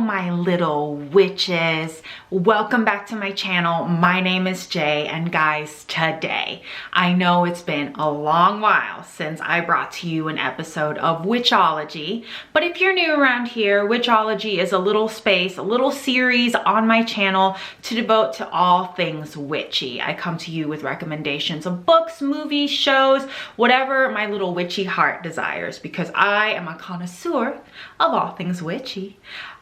my little witches. Welcome back to my channel. My name is Jae, and guys, today, I know it's been a long while since I brought to you an episode of Witchology, but if you're new around here, Witchology is a little space, a little series on my channel to devote to all things witchy. I come to you with recommendations of books, movies, shows, whatever my little witchy heart desires, because I am a connoisseur of all things witchy.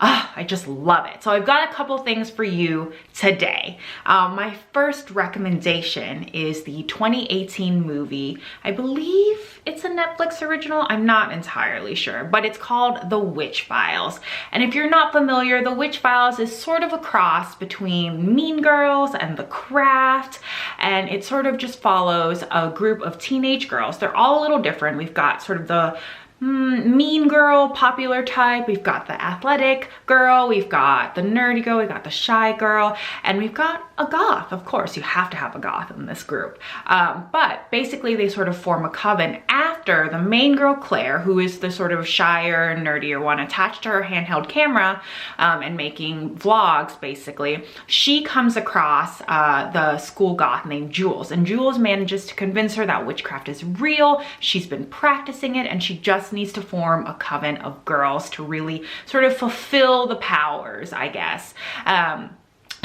I just love it. So I've got a couple things for you today. My first recommendation is the 2018 movie. I believe it's a Netflix original. I'm not entirely sure, but it's called The Witch Files. And if you're not familiar, The Witch Files is sort of a cross between Mean Girls and The Craft. And it sort of just follows a group of teenage girls. They're all a little different. We've got sort of the mean girl, popular type. We've got the athletic girl. We've got the nerdy girl. We've got the shy girl. And we've got a goth. Of course, you have to have a goth in this group. But basically, they sort of form a coven after the main girl, Claire, who is the sort of shyer, nerdier one, attached to her handheld camera and making vlogs, basically. She comes across the school goth named Jules. And Jules manages to convince her that witchcraft is real. She's been practicing it, and she just needs to form a coven of girls to really sort of fulfill the powers, I guess.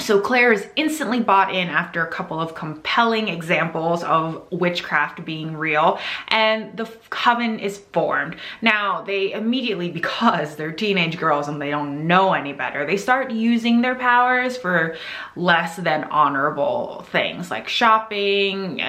So Claire is instantly bought in after a couple of compelling examples of witchcraft being real, and the coven is formed. Now, they immediately, because they're teenage girls and they don't know any better, they start using their powers for less than honorable things like shopping,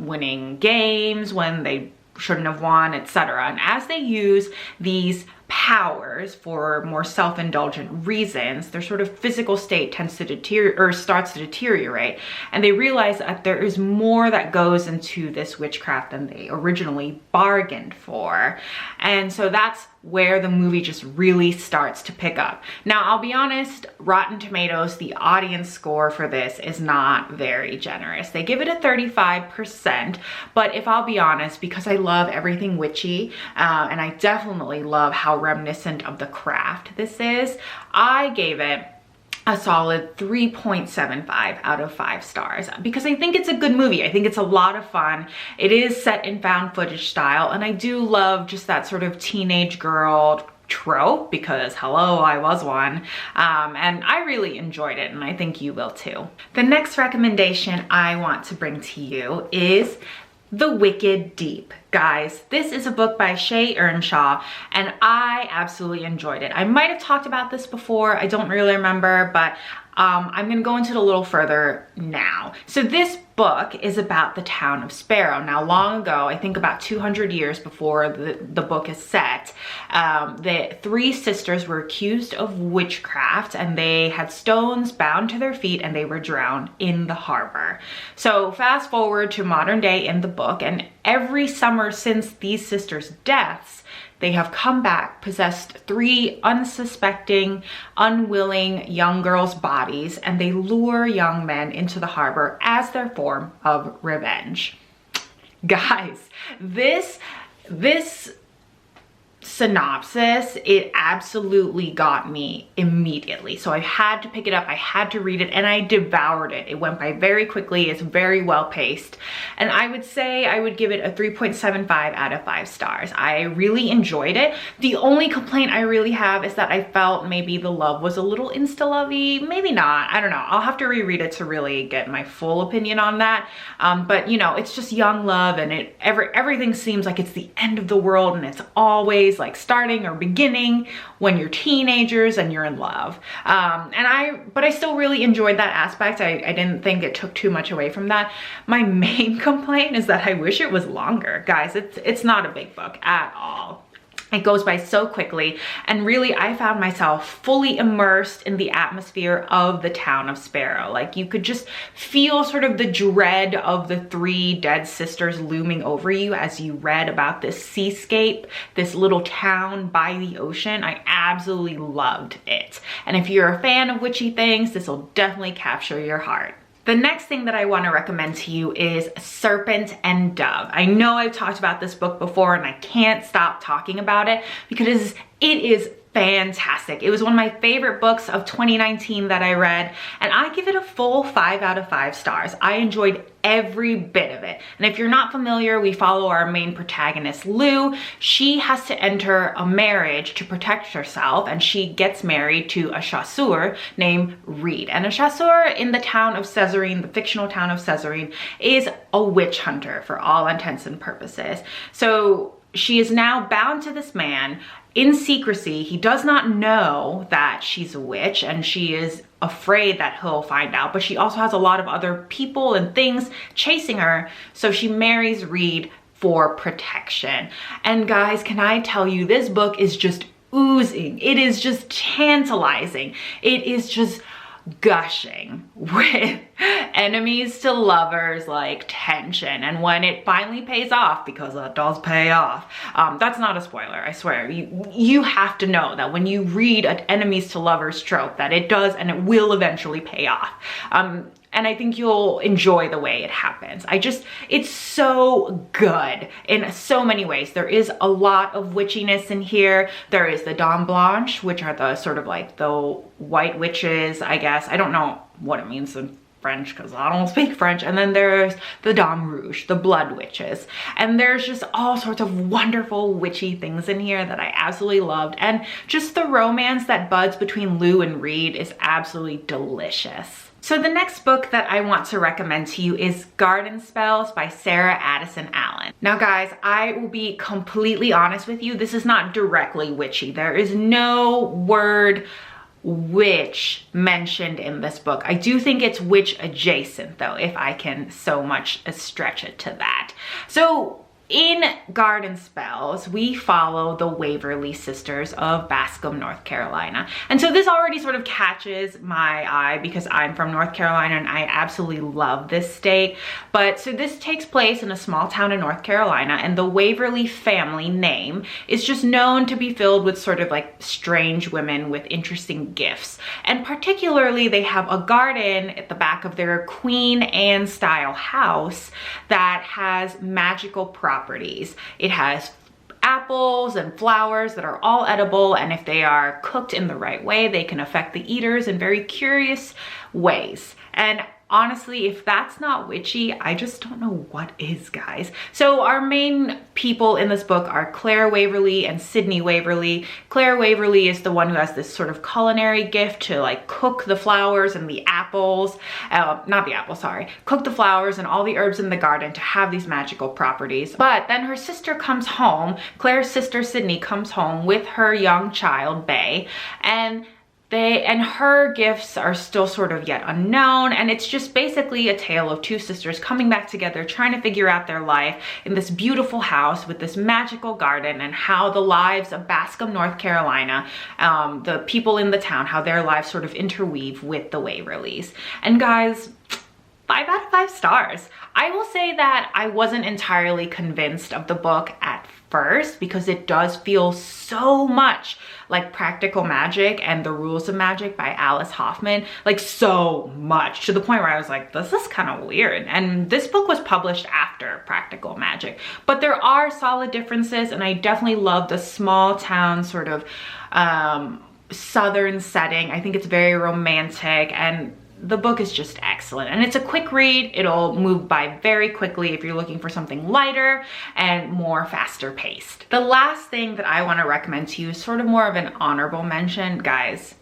winning games when they shouldn't have won, etc. And as they use these powers for more self-indulgent reasons, their sort of physical state tends to deteriorate, or starts to deteriorate, and they realize that there is more that goes into this witchcraft than they originally bargained for. And so that's where the movie just really starts to pick up. Now, I'll be honest, Rotten Tomatoes, the audience score for this is not very generous. They give it a 35%, but if I'll be honest, because I love everything witchy, and I definitely love how reminiscent of The Craft this is, I gave it a solid 3.75 out of 5 stars because I think it's a good movie. I think it's a lot of fun. It is set in found footage style, and I do love just that sort of teenage girl trope because hello, I was one, and I really enjoyed it, and I think you will too. The next recommendation I want to bring to you is The Wicked Deep. Guys, this is a book by Shea Ernshaw, and I absolutely enjoyed it. I might have talked about this before, I don't really remember, but I'm gonna go into it a little further now. So this book is about the town of Sparrow. Now, long ago, I think about 200 years before the book is set, the 3 sisters were accused of witchcraft, and they had stones bound to their feet, and they were drowned in the harbor. So fast forward to modern day in the book, and every summer since these sisters' deaths, they have come back, possessed 3 unsuspecting, unwilling young girls' bodies, and they lure young men into the harbor as their form of revenge. Guys, this synopsis, it absolutely got me immediately. So I had to pick it up, I had to read it, and I devoured it. It went by very quickly, it's very well paced, and I would say I would give it a 3.75 out of 5 stars. I really enjoyed it. The only complaint I really have is that I felt maybe the love was a little insta-lovey, maybe not, I don't know. I'll have to reread it to really get my full opinion on that, but you know, it's just young love, and everything seems like it's the end of the world, and it's always like starting or beginning when you're teenagers and you're in love. But I still really enjoyed that aspect. I didn't think it took too much away from that. My main complaint is that I wish it was longer. Guys, it's not a big book at all. It goes by so quickly, and really I found myself fully immersed in the atmosphere of the town of Sparrow. Like, you could just feel sort of the dread of the 3 dead sisters looming over you as you read about this seascape, this little town by the ocean. I absolutely loved it. And if you're a fan of witchy things, this will definitely capture your heart. The next thing that I want to recommend to you is Serpent and Dove. I know I've talked about this book before, and I can't stop talking about it because it is fantastic. It was one of my favorite books of 2019 that I read, and I give it a full 5 out of 5 stars. I enjoyed every bit of it. And if you're not familiar, we follow our main protagonist, Lou. She has to enter a marriage to protect herself, and she gets married to a chasseur named Reed. And a chasseur in the town of Césarine, the fictional town of Césarine, is a witch hunter for all intents and purposes. So she is now bound to this man in secrecy. He does not know that she's a witch, and she is afraid that he'll find out, but she also has a lot of other people and things chasing her. So she marries Reed for protection. And guys, can I tell you, this book is just oozing. It is just tantalizing. It is just gushing with enemies to lovers like tension. And when it finally pays off, because it does pay off, that's not a spoiler, I swear. You have to know that when you read an enemies to lovers trope, that it does and it will eventually pay off. And I think you'll enjoy the way it happens. It's so good in so many ways. There is a lot of witchiness in here. There is the Dame Blanche, which are the sort of like the white witches, I guess. I don't know what it means in French because I don't speak French. And then there's the Dame Rouge, the blood witches. And there's just all sorts of wonderful witchy things in here that I absolutely loved. And just the romance that buds between Lou and Reed is absolutely delicious. So the next book that I want to recommend to you is Garden Spells by Sarah Addison Allen. Now guys, I will be completely honest with you. This is not directly witchy. There is no word witch mentioned in this book. I do think it's witch adjacent though, if I can so much as stretch it to that. So in Garden Spells, we follow the Waverly sisters of Bascom, North Carolina. And so this already sort of catches my eye because I'm from North Carolina and I absolutely love this state. But so this takes place in a small town in North Carolina, and the Waverly family name is just known to be filled with sort of like strange women with interesting gifts. And particularly they have a garden at the back of their Queen Anne style house that has magical properties. It has apples and flowers that are all edible, and if they are cooked in the right way, they can affect the eaters in very curious ways. And honestly, if that's not witchy, I just don't know what is, guys. So our main people in this book are Claire Waverly and Sydney Waverly. Claire Waverly is the one who has this sort of culinary gift to like cook the flowers and the apples, not the apples, sorry, cook the flowers and all the herbs in the garden to have these magical properties. But then her sister comes home, Claire's sister Sydney comes home with her young child, Bay, and her gifts are still sort of yet unknown, and it's just basically a tale of two sisters coming back together, trying to figure out their life in this beautiful house with this magical garden, and how the lives of Bascom, North Carolina, the people in the town, how their lives sort of interweave with the Waverlys. And guys, 5 out of 5 stars. I will say that I wasn't entirely convinced of the book at first because it does feel so much like Practical Magic and The Rules of Magic by Alice Hoffman, like so much, to the point where I was like, this is kind of weird. And this book was published after Practical Magic, but there are solid differences, and I definitely love the small town sort of southern setting. I think it's very romantic, and the book is just excellent, and it's a quick read. It'll move by very quickly if you're looking for something lighter and more faster paced. The last thing that I want to recommend to you is sort of more of an honorable mention. Guys,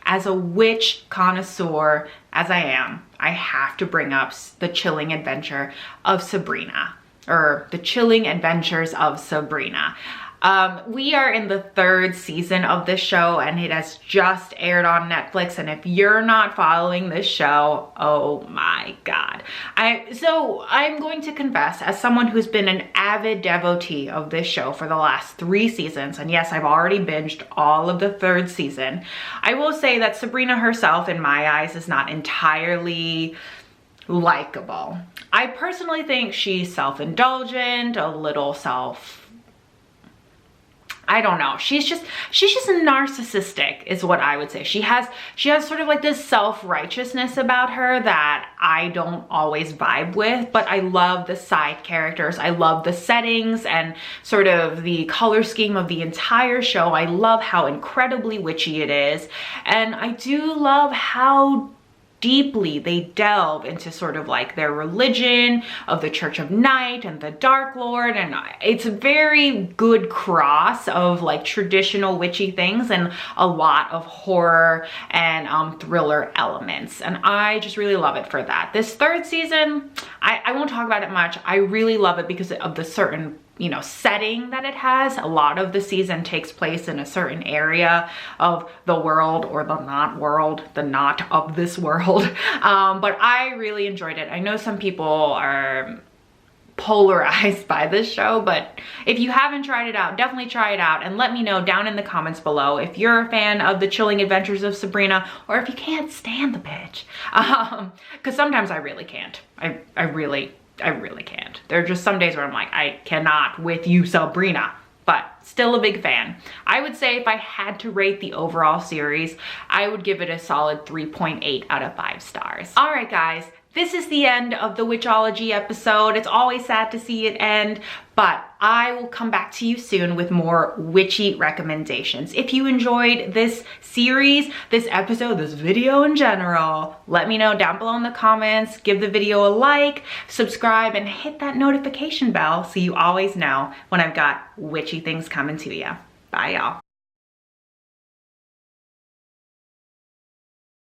as a witch connoisseur as I am, I have to bring up The Chilling Adventure of Sabrina, or The Chilling Adventures of Sabrina. We are in the 3rd season of this show, and it has just aired on Netflix, and if you're not following this show, oh my god. So I'm going to confess, as someone who's been an avid devotee of this show for the last 3 seasons, and yes, I've already binged all of the 3rd season, I will say that Sabrina herself, in my eyes, is not entirely likable. I personally think she's self-indulgent, a little I don't know. She's just narcissistic is what I would say. She has sort of like this self-righteousness about her that I don't always vibe with, but I love the side characters. I love the settings and sort of the color scheme of the entire show. I love how incredibly witchy it is. And I do love how deeply they delve into sort of like their religion of the Church of Night and the Dark Lord, and it's a very good cross of like traditional witchy things and a lot of horror and thriller elements, and I just really love it for that. This third season, I won't talk about it much. I really love it because of the certain, you know, setting that it has. A lot of the season takes place in a certain area of the world, or the not of this world. But I really enjoyed it. I know some people are polarized by this show, but if you haven't tried it out, definitely try it out and let me know down in the comments below if you're a fan of the chilling adventures of Sabrina, or if you can't stand the bitch. Because sometimes I really can't. I really can't. There are just some days where I'm like, I cannot with you, Sabrina, but still a big fan. I would say if I had to rate the overall series, I would give it a solid 3.8 out of 5 stars. All right, guys, this is the end of the Witchology episode. It's always sad to see it end, but I will come back to you soon with more witchy recommendations. If you enjoyed this series, this episode, this video in general, let me know down below in the comments. Give the video a like, subscribe, and hit that notification bell so you always know when I've got witchy things coming to you. Bye, y'all.